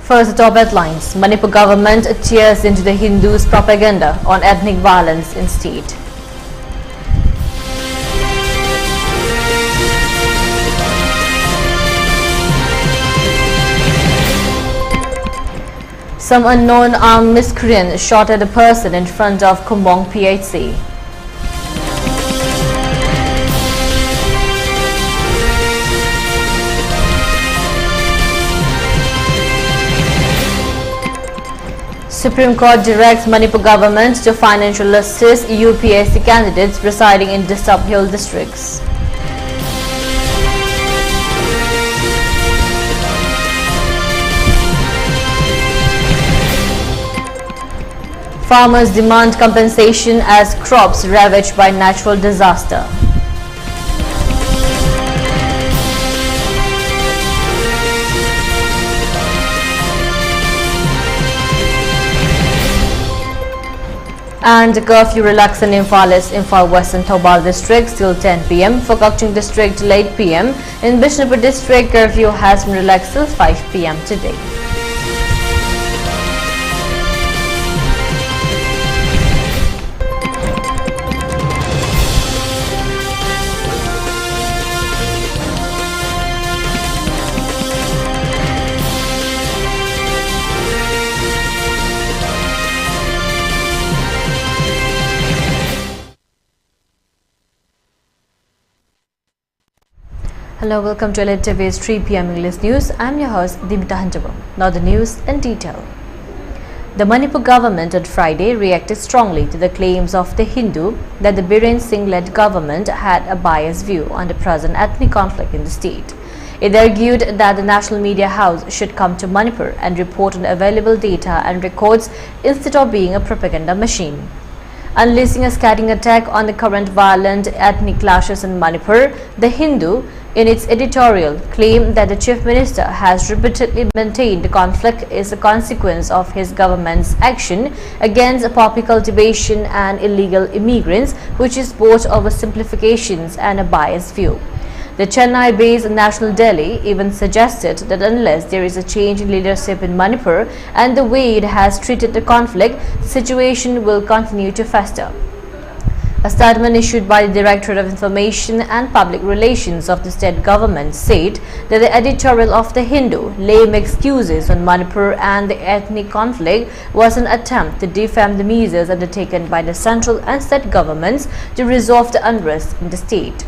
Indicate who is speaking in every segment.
Speaker 1: First, top headlines. Manipur government tears into the Hindus' propaganda on ethnic violence in state. Some unknown armed miscreant shot at a person in front of Kumbong PHC. Supreme Court directs Manipur government to financially assist UPSC candidates residing in disturbed hill districts. Farmers demand compensation as crops ravaged by natural disaster. And curfew relaxed in Imphal Western Thoubal district till 10 p.m. For Kukchung district till 8 p.m. In Bishnupur district, curfew has been relaxed till 5 p.m. today. Hello, welcome to ELITETV's 3 p.m. English News. I'm your host, Deemita. Now the news in detail. The Manipur government on Friday reacted strongly to the claims of the Hindu that the Biren Singh-led government had a biased view on the present ethnic conflict in the state. It argued that the National Media House should come to Manipur and report on available data and records instead of being a propaganda machine. Unleashing a scathing attack on the current violent ethnic clashes in Manipur, the Hindu, in its editorial, claimed that the Chief Minister has repeatedly maintained the conflict is a consequence of his government's action against poppy cultivation and illegal immigrants, which is both oversimplifications and a biased view. The Chennai-based National Daily even suggested that unless there is a change in leadership in Manipur and the way it has treated the conflict, the situation will continue to fester. A statement issued by the Directorate of Information and Public Relations of the state government said that the editorial of the Hindu, lame excuses on Manipur and the ethnic conflict, was an attempt to defame the measures undertaken by the central and state governments to resolve the unrest in the state.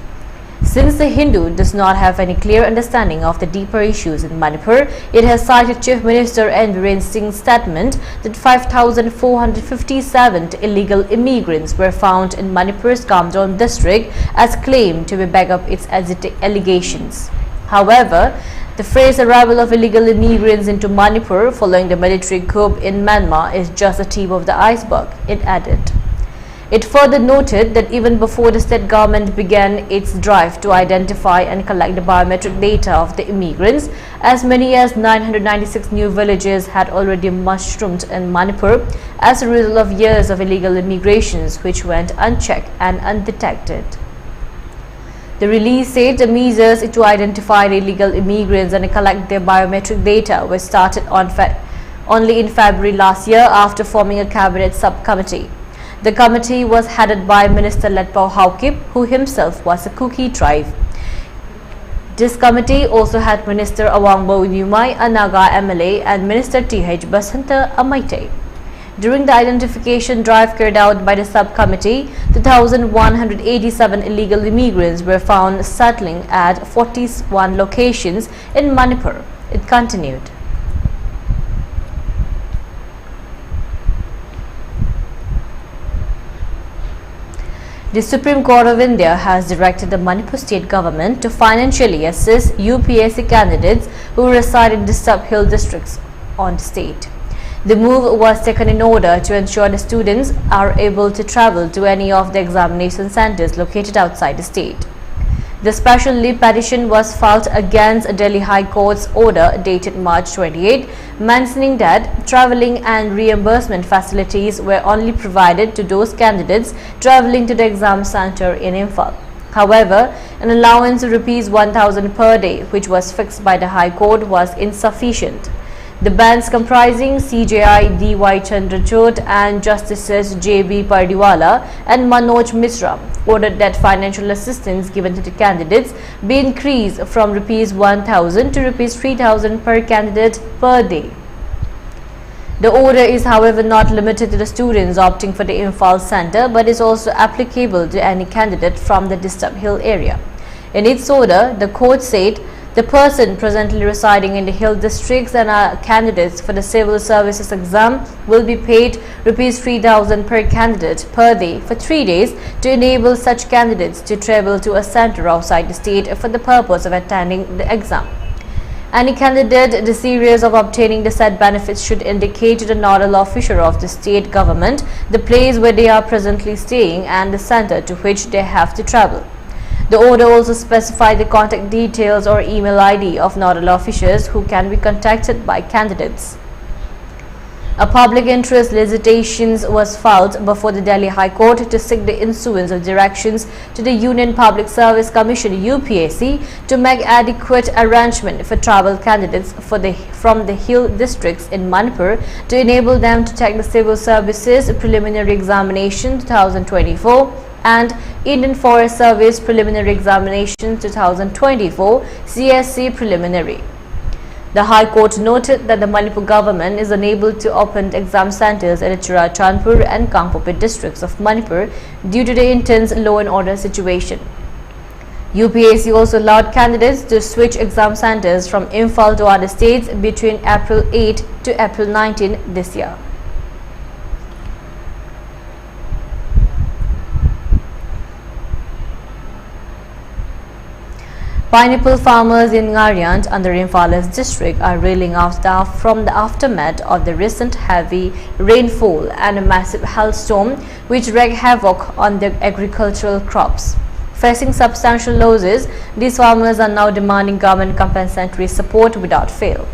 Speaker 1: Since the Hindu does not have any clear understanding of the deeper issues in Manipur, it has cited Chief Minister Biren Singh's statement that 5,457 illegal immigrants were found in Manipur's Kamdon district as claimed to back up its allegations. However, the phrase arrival of illegal immigrants into Manipur following the military coup in Myanmar is just the tip of the iceberg, it added. It further noted that even before the state government began its drive to identify and collect the biometric data of the immigrants, as many as 996 new villages had already mushroomed in Manipur as a result of years of illegal immigrations which went unchecked and undetected. The release said the measures to identify the illegal immigrants and collect their biometric data were started only in February last year after forming a cabinet subcommittee. The committee was headed by Minister Letpao Haukip, who himself was a Kuki tribe. This committee also had Minister Awangbo Nyumai, a Naga MLA, and Minister T.H. Basanta, a Maite. During the identification drive carried out by the subcommittee, 2,187 illegal immigrants were found settling at 41 locations in Manipur. It continued. The Supreme Court of India has directed the Manipur state government to financially assist UPSC candidates who reside in disturbed hill districts on the state. The move was taken in order to ensure the students are able to travel to any of the examination centers located outside the state. The special leave petition was filed against Delhi High Court's order dated March 28, mentioning that travelling and reimbursement facilities were only provided to those candidates travelling to the exam centre in Imphal. However, an allowance of Rs 1,000 per day, which was fixed by the High Court, was insufficient. The bench comprising CJI D.Y. Chandrachud and Justices J.B. Pardiwala and Manoj Mishra ordered that financial assistance given to the candidates be increased from Rs 1,000 to Rs 3,000 per candidate per day. The order is, however, not limited to the students opting for the Imphal Centre, but is also applicable to any candidate from the disturbed hill area. In its order, the court said the person presently residing in the hill districts and are candidates for the civil services exam will be paid Rs 3,000 per candidate per day for 3 days to enable such candidates to travel to a centre outside the state for the purpose of attending the exam. Any candidate desirous of obtaining the said benefits should indicate to the nodal officer of the state government the place where they are presently staying and the centre to which they have to travel. The order also specifies the contact details or email ID of nodal officers who can be contacted by candidates. A public interest litigation was filed before the Delhi High Court to seek the issuance of directions to the Union Public Service Commission (UPSC) to make adequate arrangement for travel candidates from the hill districts in Manipur to enable them to take the Civil Services Preliminary Examination 2024 and Indian Forest Service Preliminary Examination 2024 CSC Preliminary. The High Court noted that the Manipur government is unable to open exam centres at the Churachandpur and Kangpokpi districts of Manipur due to the intense law and order situation. UPSC also allowed candidates to switch exam centres from Imphal to other states between April 8 to April 19 this year. Pineapple farmers in Haryana under Imphal district are reeling out from the aftermath of the recent heavy rainfall and a massive hailstorm which wreaked havoc on their agricultural crops. Facing substantial losses, these farmers are now demanding government compensatory support without fail.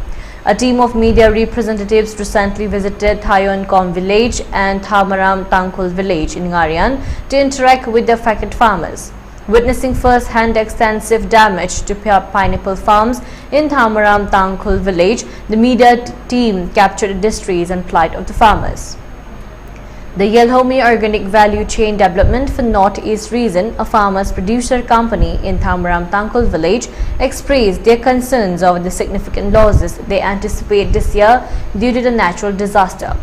Speaker 1: A team of media representatives recently visited Thayonkom village and Thamaram Tangkhul village in Haryana to interact with the affected farmers. Witnessing first-hand extensive damage to pineapple farms in Thamaram Tangkhul village, the media team captured the distress and plight of the farmers. The Yelhomi Organic Value Chain Development for North-East Region, a farmers producer company in Thamaram Tangkhul village, expressed their concerns over the significant losses they anticipate this year due to the natural disaster.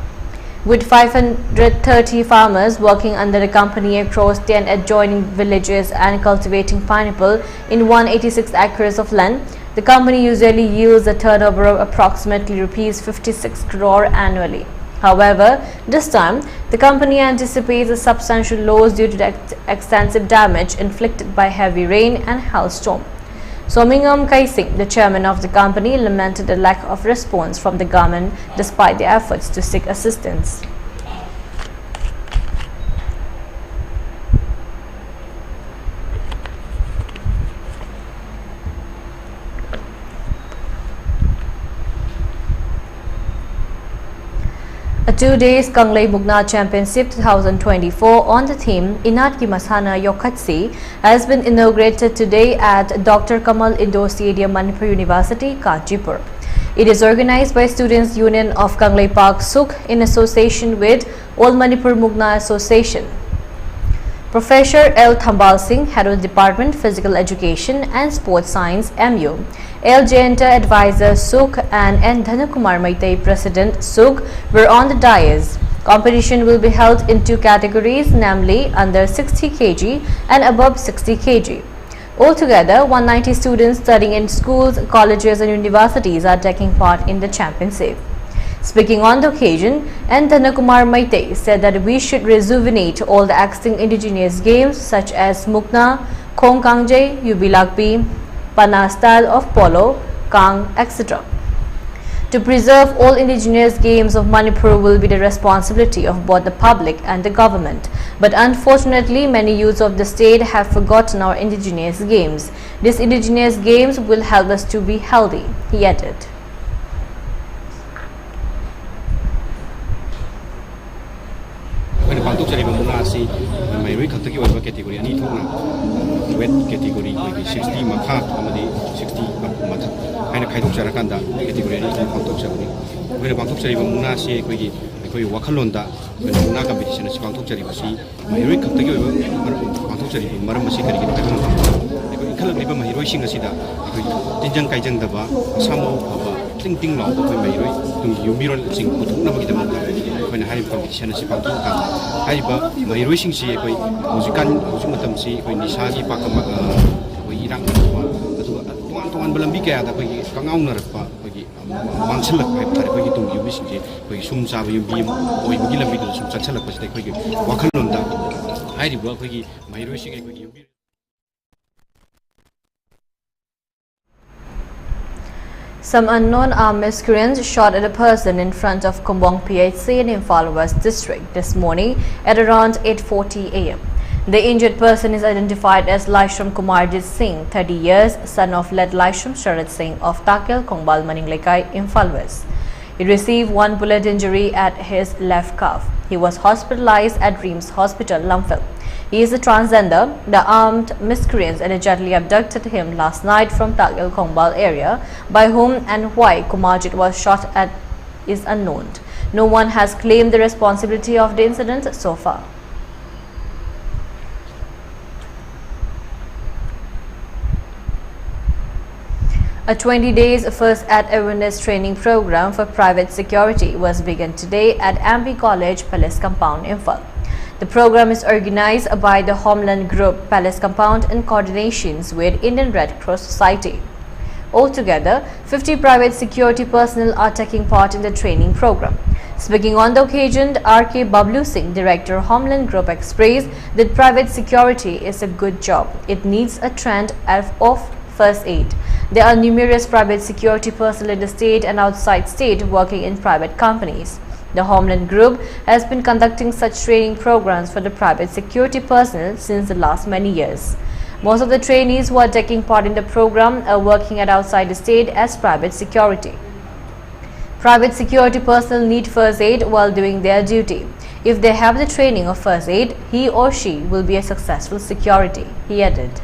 Speaker 1: With 530 farmers working under the company across 10 adjoining villages and cultivating pineapple in 186 acres of land, the company usually yields a turnover of approximately Rs 56 crore annually. However, this time, the company anticipates a substantial loss due to the extensive damage inflicted by heavy rain and hailstorm. Somingam Kaising, the chairman of the company, lamented the lack of response from the government despite the efforts to seek assistance. A 2-day Kanglei Mugna Championship 2024 on the theme Inat Ki Masana Yokatsi has been inaugurated today at Dr. Kamal Indoor Stadium, Manipur University, Kanchipur. It is organized by Students Union of Kanglei Park Suk in association with All Manipur Mugna Association. Professor L. Thambal Singh, Head of the Department Physical Education and Sports Science MU, L. Jayanta Advisor Suk and N. Dhanakumar Maitai President Suk were on the dais. Competition will be held in 2 categories, namely under 60 kg and above 60 kg. Altogether, 190 students studying in schools, colleges and universities are taking part in the championship. Speaking on the occasion, N. Dhanakumar Maitai said that we should rejuvenate all the extinct indigenous games such as Mukna, Khong Kangje, Yubilakpi, Pana style of polo, Kang, etc. To preserve all indigenous games of Manipur will be the responsibility of both the public and the government. But unfortunately, many youths of the state have forgotten our indigenous games. These indigenous games will help us to be healthy, he added.
Speaker 2: Pantuk sa libang mga si may khakta ꯃꯊꯛꯀꯤ ꯑꯣꯏꯕ category ꯑꯅꯤ ꯊꯣꯛꯅ wait category ꯑꯩꯈꯣꯏꯒꯤ 60 ꯃꯈꯥ ꯑꯃꯗꯤ 60 ꯃꯊꯛ ꯍꯥꯏꯅ ꯈꯥꯏꯗꯣꯛꯆꯔꯀꯥꯟꯗ category ꯑꯅꯤ ꯊꯣꯛꯅ ꯄꯥꯡꯊꯣꯛꯆꯕꯅꯤ ꯑꯩꯈꯣꯏꯅ ꯄꯥꯡꯊꯣꯛꯆꯔꯤꯕ ꯃꯨꯛꯅꯥꯁꯤ ꯑꯩꯈꯣꯏꯒꯤ ꯋꯥꯈꯜꯂꯣꯟꯗ ꯑꯩꯈꯣꯏꯅ ꯃꯨꯛꯅꯥ ꯀꯝꯄꯤꯇꯤꯁꯟ ꯑꯁꯤ ꯄꯥꯡꯊꯣꯛꯆꯔꯤꯕꯁꯤ ꯃꯍꯩꯔꯣꯏ ꯈꯛꯇꯒꯤ ꯑꯣꯏꯕ ꯄꯥꯡꯊꯣꯛꯆꯔꯤꯕ ꯃꯔꯝ ꯑꯁꯤ ꯀꯔꯤꯒꯤꯅꯣ ꯍꯥꯏꯕ ꯃꯇꯝꯗ ꯑꯩꯈꯣꯏ ꯏꯟꯈꯠꯂꯛꯂꯤꯕ ꯃꯍꯩꯔꯣꯏꯁꯤꯡ ꯑꯁꯤꯗ ꯑꯩꯈꯣꯏ ꯇꯤꯟꯖꯪ ꯀꯥꯏꯖꯪꯗꯕ ꯃꯁꯥ ꯃꯎ ꯐꯕ ꯇꯤꯡ ꯇꯤꯡ ꯂꯥꯎꯕ ꯑꯩꯈꯣꯏ ꯃꯍꯩꯔꯣꯏ ꯇꯨꯡꯒꯤ ꯌꯨꯝꯕꯤꯔꯣꯜꯁꯤꯡ ꯄꯨꯊꯣꯛꯅꯕꯒꯤꯗꯃꯛꯇ ꯑꯩꯈꯣꯏꯅ ꯍꯥꯏꯔꯤꯕ ꯀꯝꯄꯤꯇꯤꯁꯟ ꯑꯁꯤ ꯄꯥꯡꯊꯣꯛꯑꯀꯥꯟꯗ ꯍꯥꯏꯔꯤꯕ ꯃꯍꯩꯔꯣꯏꯁꯤꯡꯁꯤ ꯑꯩꯈꯣꯏ ꯍꯧꯖꯤꯛ ꯃꯇꯝꯁꯤ ꯑꯩꯈꯣꯏ ꯅꯤꯁꯥꯒꯤ ꯄꯥꯛꯀꯝ ꯑꯩꯈꯣꯏ ꯏꯔꯥꯡꯅꯔꯛꯄ ꯑꯗꯨꯒ ꯇꯣꯉꯥꯟ ꯇꯣꯉꯥꯟꯕ ꯂꯝꯕꯤ ꯀꯌꯥꯗ ꯑꯩꯈꯣꯏꯒꯤ ꯀꯪꯉꯥꯎꯅꯔꯛꯄ ꯑꯩꯈꯣꯏꯒꯤ ꯃꯥꯡꯁꯤꯜꯂꯛꯄ ꯍꯥꯏꯕ ꯇꯥꯔꯦ ꯑꯩꯈꯣꯏꯒꯤ ꯇꯨꯡꯒꯤ ꯌꯨꯝꯕꯤꯁꯤꯡꯁꯦ ꯑꯩꯈꯣꯏꯒꯤ ꯁꯨꯝ ꯆꯥꯕ ꯌꯨꯝꯕꯤ ꯑꯣꯏꯕꯒꯤ ꯂꯝꯕꯤꯗꯨꯗ ꯁꯨꯝ ꯆꯠꯁꯤꯜꯂꯛꯄꯁꯤꯗ ꯑꯩꯈꯣꯏꯒꯤ ꯋꯥꯈꯜꯂꯣꯟꯗ ꯍꯥꯏꯔꯤꯕ ꯑꯩꯈꯣꯏꯒꯤ ꯃꯍꯩꯔꯣꯏꯁꯤꯡ ꯑꯩꯈꯣꯏꯒꯤ ꯌꯨꯝꯕꯤ
Speaker 1: Some unknown armed miscreants shot at a person in front of Kumbong PHC in Imphal West district this morning at around 8:40 a.m. The injured person is identified as Laishram Kumarjit Singh, 30 years, son of late Laishram Sharat Singh of Takil Kongbal Maninglekai, Imphal West. He received one bullet injury at his left calf. He was hospitalized at Reams Hospital, Lumphil. He is a transgender. The armed miscreants allegedly abducted him last night from Takil Kongbal area. By whom and why Kumarjit was shot at is unknown. No one has claimed the responsibility of the incident so far. A 20 days first at awareness training program for private security was begun today at Ambi College Palace Compound, Imphal. The program is organized by the Homeland Group Palace Compound in coordination with Indian Red Cross Society. Altogether, 50 private security personnel are taking part in the training program. Speaking on the occasion, R.K. Bablu Singh, Director Homeland Group, expressed that private security is a good job. It needs a trend of first aid. There are numerous private security personnel in the state and outside state working in private companies. The Homeland Group has been conducting such training programs for the private security personnel since the last many years. Most of the trainees who are taking part in the program are working at outside the state as private security. Private security personnel need first aid while doing their duty. If they have the training of first aid, he or she will be a successful security, he added.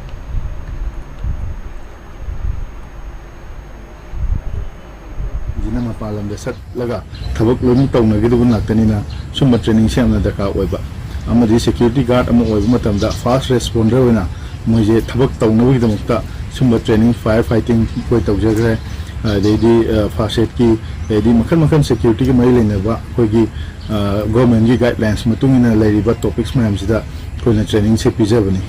Speaker 3: Palam the set laga Tabak Luni Tong Nagidunaktanina, Summa training Sam the car weba. Amadi security guard among Matam, the fast responder winner, Moje Tabak Tong the Mukta, Summa training, firefighting, Poet of Jagre, Lady Fast Aid Key, Lady Makan security Mailin, Kogi government guidelines, Matumina Lady, but topics ma'am that Kona training Sepizavani.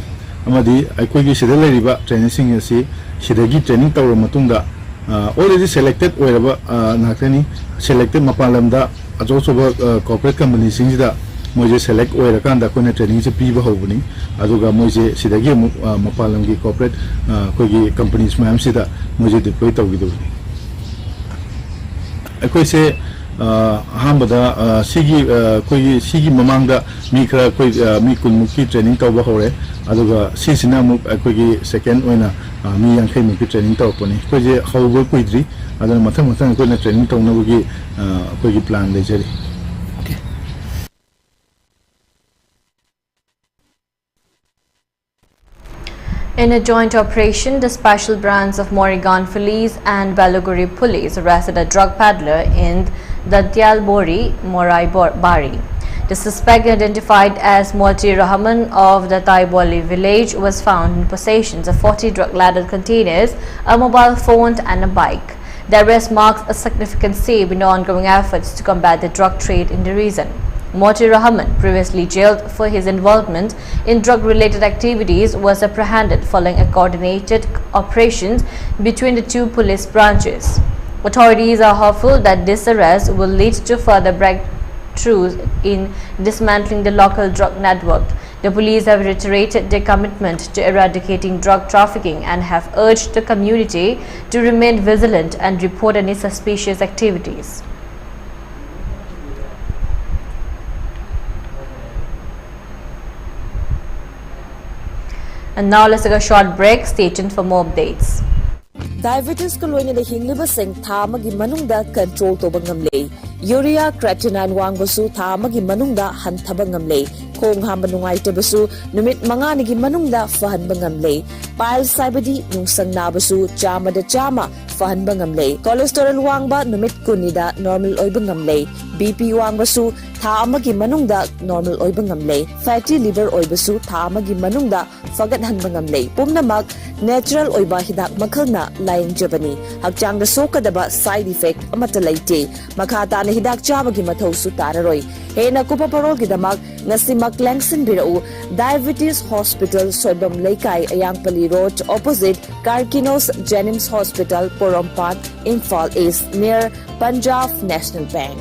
Speaker 3: Amadi, I Kogi Sidela Riva training Singasi, Shidagi training Tower Matunda. Already selected wherever Nakani selected Mapalamda as also corporate companies in the Moje select where Kanda Kona training to people hoping Azuga Moje Sidagi Mapalangi corporate Kogi companies Mam Sida Moje deployed with I say Hambada Sigi Mamanga Mika Mikumuki training Toba Hore Aduga Sisina Kogi second winner. Me and Kemi training Toponi, Koje, how work with the other Matamatan training Tonogi, Kogi plan legally.
Speaker 1: In a joint operation, the special branch of Morrigan Police and Balaguri Police arrested a drug peddler in Datyalbori, Morai Bari. The suspect, identified as Moti Rahman of the Taiboli village, was found in possession of 40 drug-laden containers, a mobile phone and a bike. The arrest marks a significant step in the ongoing efforts to combat the drug trade in the region. Moti Rahman, previously jailed for his involvement in drug-related activities, was apprehended following a coordinated operation between the two police branches. Authorities are hopeful that this arrest will lead to further breakthroughs in dismantling the local drug network. The police have reiterated their commitment to eradicating drug trafficking and have urged the community to remain vigilant and report any suspicious activities. And now let's take a short break. Stay tuned for more updates.
Speaker 4: Diabetes ko loy na hingliba seng tama gi manungda control to bangamlay. Urea creatinine वांगबसु था अमगी मनुंगदा हंथबा ngamle khong hamba nungaitabsu numit manganigi manungda fahanba ngamle piles saibadi nungsang nabasu chama da chama fahanba ngamle cholesterol wangba numit kunida normal oiba ngamle bp wangbasu tha amagi manungda normal oiba ngamle fatty liver oibasu tha amagi manungda fagat hanba ngamle pumnamak natural oiba hidak makhalna lying jabani hakchang da sokadaba side effect amata laite makhata na hidak chabagi mathau su tararoi hena kupa parol gidamak ngasimak langsin birau diabetes hospital soibam leikai ayangpali road opposite Karkinos Jenims Hospital Porompat Imphal East near Punjab National Bank.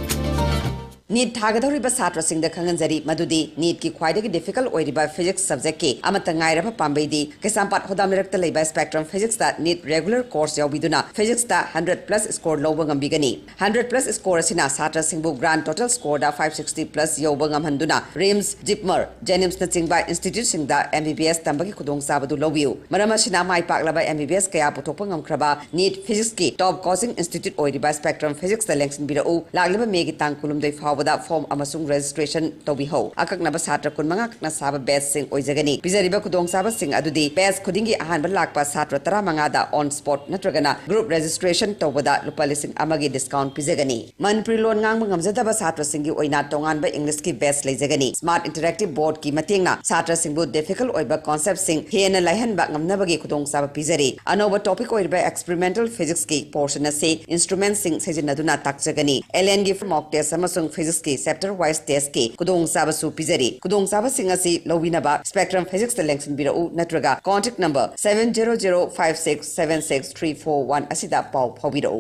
Speaker 5: NEET थागदौरिबा छात्रसिंग द खंगनजरी मदुदी NEET की ख्वाइदगी difficult ओइरिबा physics subject के अमत ngairaba पाम्बैदी केसामपाट होदाम लेरक्ट लेबा स्पेक्ट्रम फिजिक्स दा नीट रेगुलर कोर्स याउबिदुना फिजिक्स दा 100+ स्कोर लौबा ngambigani 100+ स्कोर असिना छात्रसिंगबु ग्रांड टोटल स्कोर दा 560+ यौबा ngamhanduna रिम्स जिपमर जेनिम्स न चिंगबा इंस्टीट्यूट सिंग दा एमबीबीएस तंबगी खुदोंग साबदु लौबियु मरम असिना माइ पाकलाबा एमबीबीएस कया पुथोकपा ngamkraba नीट फिजिक्स की टॉप कोचिंग इंस्टीट्यूट ओइरिबा स्पेक्ट्रम फिजिक्स दा लेंक्सिन बिरउ लागलिबा मेगी तांग कुलुमदै फॉर्म अमसुंग registration तौबिहो अककनबा छात्र कुनमंगा कना साबा बैच सिंग ओइजगनी पिजरिबा खुदोंग साबा सिंग अदुदी बैच खुदिंगी अहानबा लाकपा छात्र 15 दा ऑन स्पॉट नत्रगना ग्रुप registration तौबदा लुपा लिसिंग अमगी डिस्काउंट पिजगनी मनपुरी लोन ngang ngamjadaba छात्र सिंगी ओइना तोंगानबा इंग्लिश की बैच लेजगनी स्मार्ट इंटरैक्टिव बोर्ड की मतेंगना छात्र सिंगबु डिफिकल्ट ओइबा कांसेप्ट सिंग हेना लायहनबा ngamnabagi खुदोंग साबा पिजरी अनोबा टॉपिक ओइबा एक्सपेरिमेंटल फिजिक्स की पोर्शन से इंस्ट्रूमेंट सिंग सेजनदुना ताकजगनी एलएन की मॉक टेस्ट अमसुंग फिजिक्स की चैप्टर वाइज टेस्ट के खुदोंग साबसु पिजरी खुदोंग साबा सिंग असि लौबिनबा स्पेक्ट्रम फिजिक्स द लेंक्सिन बिरउ नत्रगा कॉन्टैक्ट नंबर 7005676341 असिदा पाउ फौबिरउ.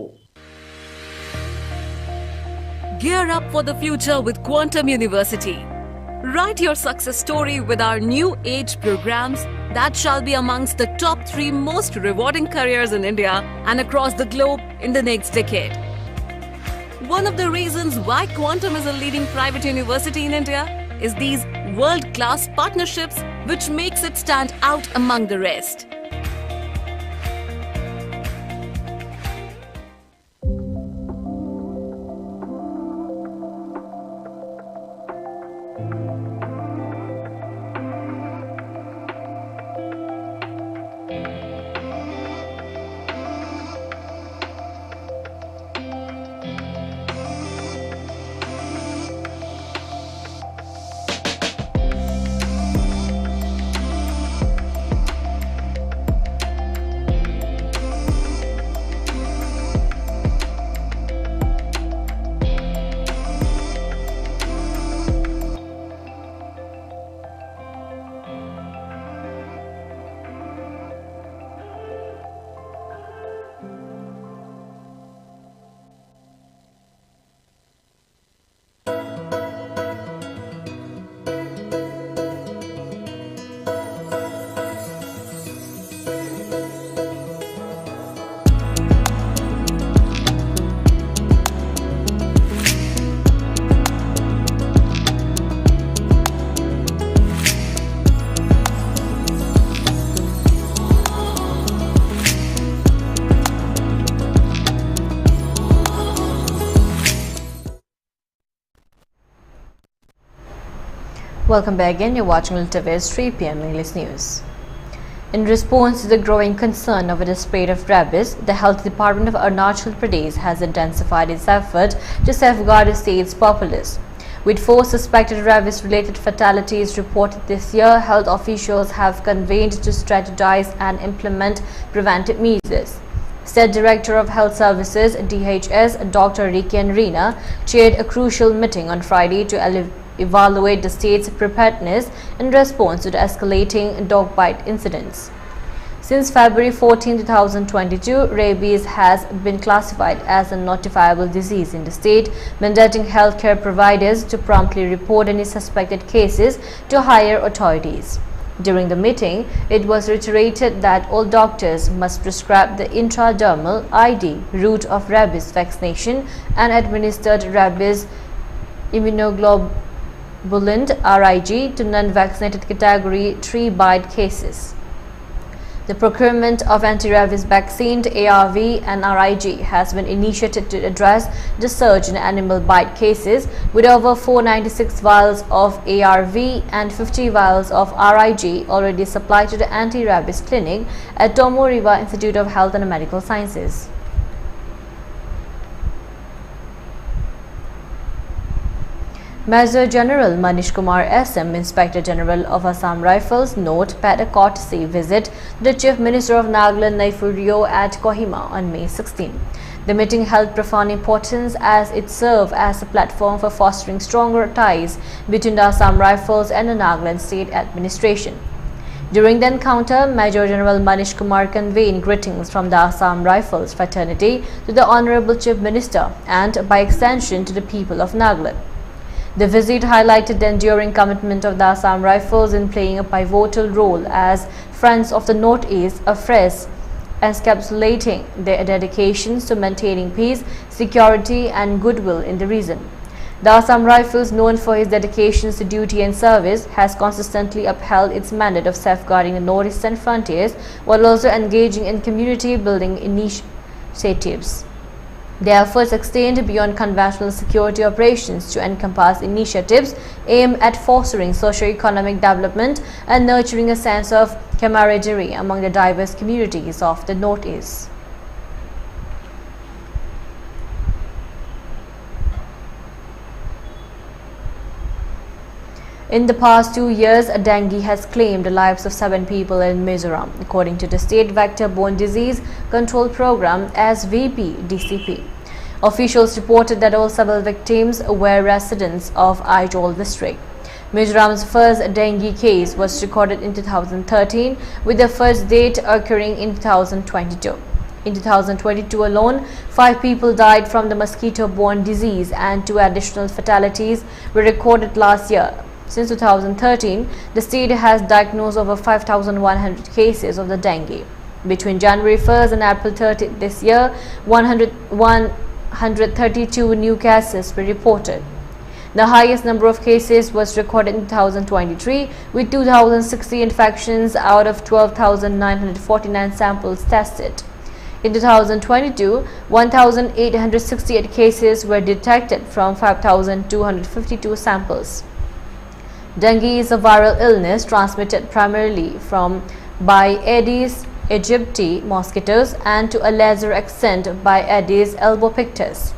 Speaker 6: Gear up for the future with Quantum University. Write your success story with our new age programs that shall be amongst the top 3 most rewarding careers in India and across the globe in the next decade. One of the reasons why Quantum is a leading private university in India is these world-class partnerships which makes it stand out among the rest.
Speaker 1: Welcome back again. You're watching ELITETV's 3 p.m. English News. In response to the growing concern over the spread of rabies, the Health Department of Arunachal Pradesh has intensified its effort to safeguard the state's populace. With 4 suspected rabies-related fatalities reported this year, health officials have convened to strategize and implement preventive measures. State Director of Health Services (DHS) Dr. Riken Rina chaired a crucial meeting on Friday to evaluate the state's preparedness in response to the escalating dog bite incidents. Since February 14, 2022, rabies has been classified as a notifiable disease in the state, mandating healthcare providers to promptly report any suspected cases to higher authorities. During the meeting, it was reiterated that all doctors must prescribe the intradermal (ID) route of rabies vaccination and administered rabies immunoglobulin (RIG) to non-vaccinated Category 3 bite cases. The procurement of anti-rabies vaccine, ARV and RIG has been initiated to address the surge in animal bite cases, with over 496 vials of ARV and 50 vials of RIG already supplied to the anti-rabies clinic at Tomo River Institute of Health and Medical Sciences. Major General Manish Kumar SM, Inspector General of Assam Rifles, note paid a courtesy visit to the Chief Minister of Nagaland Naifuryo at Kohima on May 16. The meeting held profound importance as it served as a platform for fostering stronger ties between the Assam Rifles and the Nagaland state administration. During the encounter, Major General Manish Kumar conveyed greetings from the Assam Rifles fraternity to the Honorable Chief Minister and, by extension, to the people of Nagaland. The visit highlighted the enduring commitment of the Assam Rifles in playing a pivotal role as friends of the Northeast, afresh encapsulating their dedications to maintaining peace, security and goodwill in the region. The Assam Rifles, known for its dedications to duty and service, has consistently upheld its mandate of safeguarding the northeastern frontiers while also engaging in community-building initiatives. Their efforts extend beyond conventional security operations to encompass initiatives aimed at fostering socio-economic development and nurturing a sense of camaraderie among the diverse communities of the Northeast. In the past 2 years, dengue has claimed the lives of 7 people in Mizoram, according to the State Vector-Borne Disease Control Program (SVP-DCP). Officials reported that all 7 victims were residents of Aizawl district. Mizoram's first dengue case was recorded in 2013, with the first date occurring in 2022. In 2022 alone, 5 people died from the mosquito-borne disease and 2 additional fatalities were recorded last year. Since 2013, the state has diagnosed over 5,100 cases of the dengue. Between January 1st and April 30th this year, 132 new cases were reported. The highest number of cases was recorded in 2023, with 2,060 infections out of 12,949 samples tested. In 2022, 1,868 cases were detected from 5,252 samples. Dengue is a viral illness transmitted primarily by Aedes aegypti mosquitoes and to a lesser extent by Aedes albopictus.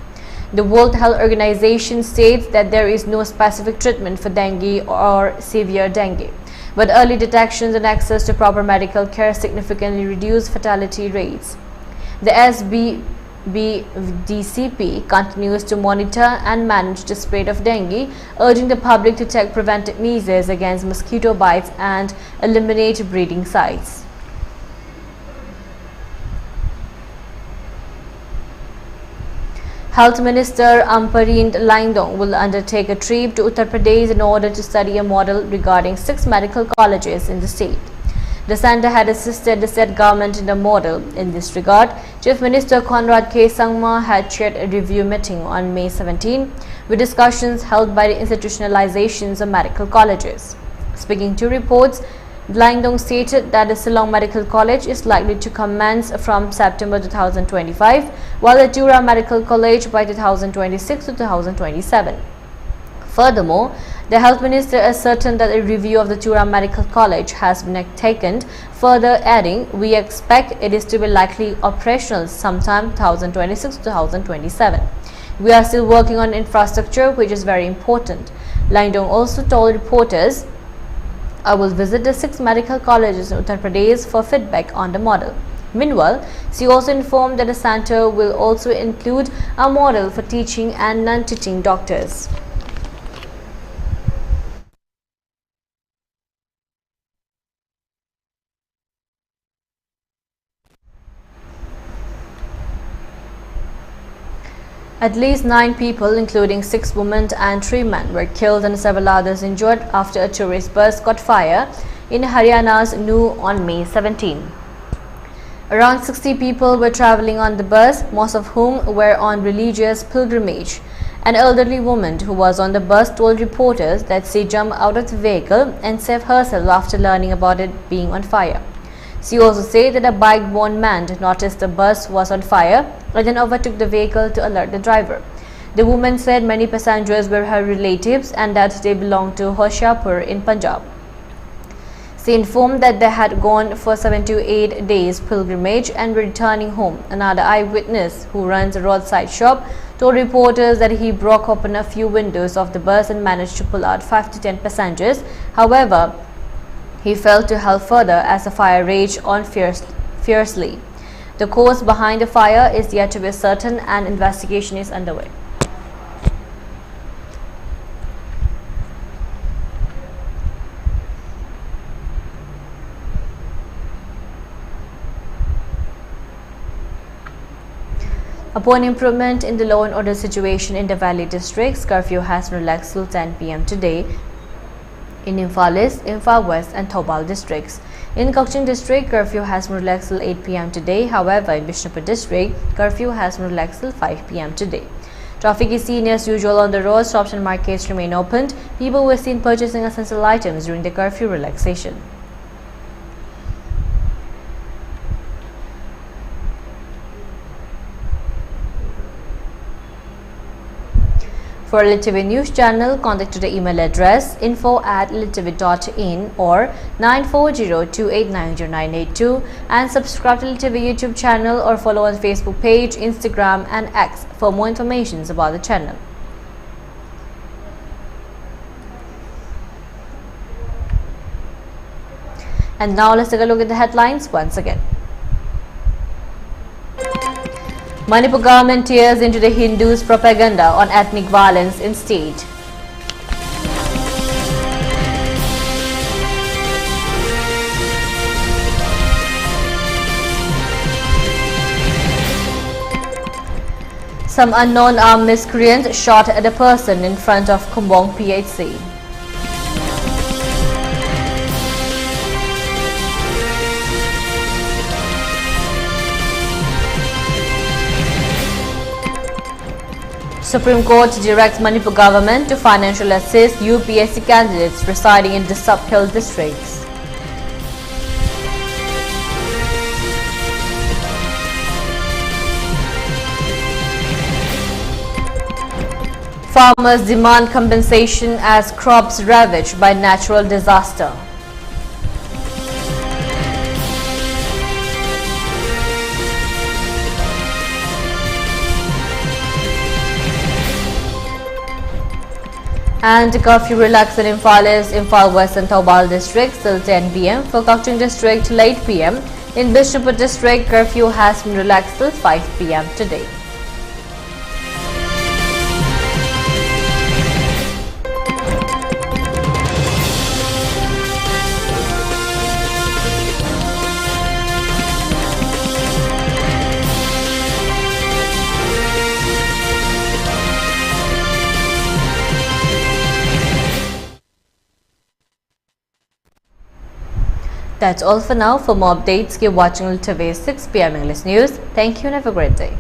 Speaker 1: The World Health Organization states that there is no specific treatment for dengue or severe dengue, but early detections and access to proper medical care significantly reduce fatality rates. The SVP-DCP continues to monitor and manage the spread of dengue, urging the public to take preventive measures against mosquito bites and eliminate breeding sites. Health Minister Amparind Laingdong will undertake a trip to Uttar Pradesh in order to study a model regarding 6 medical colleges in the state. The centre had assisted the state government in a model. In this regard, Chief Minister Conrad K. Sangma had chaired a review meeting on May 17 with discussions held by the institutionalizations of medical colleges. Speaking to reports, Laingdong stated that the Shillong Medical College is likely to commence from September 2025, while the Tura Medical College by 2026 to 2027. Furthermore, the Health Minister ascertained that a review of the Tura Medical College has been taken, further adding, "We expect it is to be likely operational sometime 2026-2027. We are still working on infrastructure, which is very important." Laingdong also told reporters, "I will visit the 6 medical colleges in Uttar Pradesh for feedback on the model." Meanwhile, she also informed that the centre will also include a model for teaching and non-teaching doctors. At least 9 people, including 6 women and 3 men, were killed and several others injured after a tourist bus caught fire in Haryana's New on May 17. Around 60 people were travelling on the bus, most of whom were on religious pilgrimage. An elderly woman who was on the bus told reporters that she jumped out of the vehicle and saved herself after learning about it being on fire. She also said that a bike-borne man noticed the bus was on fire and then overtook the vehicle to alert the driver. The woman said many passengers were her relatives and that they belonged to Hoshiarpur in Punjab. She informed that they had gone for 7 to 8 days pilgrimage and were returning home. Another eyewitness, who runs a roadside shop, told reporters that he broke open a few windows of the bus and managed to pull out 5 to 10 passengers. However, he failed to help further as the fire raged on fiercely. The cause behind the fire is yet to be certain and investigation is underway. Upon improvement in the law and order situation in the Valley districts, curfew has been relaxed till 10 p.m. today in Imphal East, Imphal West and Thoubal districts. In Kokching district, curfew has been relaxed till 8 p.m. today. However, in Bishnupur district, curfew has been relaxed till 5 p.m. today. Traffic is seen as usual on the roads. Shops and markets remain opened. People were seen purchasing essential items during the curfew relaxation. For ELITETV News Channel, contact to the email address info@elitetv.in or 9402890982 and subscribe to ELITETV YouTube channel or follow on Facebook page, Instagram and X for more information about the channel. And now let's take a look at the headlines once again. Manipur government tears into the Hindus' propaganda on ethnic violence in state. Some unknown armed miscreant shot at a person in front of Kumbong PHC. Supreme Court directs Manipur government to financially assist UPSC candidates residing in the sub-hill districts. Farmers demand compensation as crops ravaged by natural disaster. And curfew relaxed in Imphal East, Imphal West and Thoubal districts till 10 p.m. For Kokching district till 8 p.m. In Bishnupur district, curfew has been relaxed till 5 p.m. today. That's all for now. For more updates, keep watching ELITETV 6 p.m. English News. Thank you and have a great day.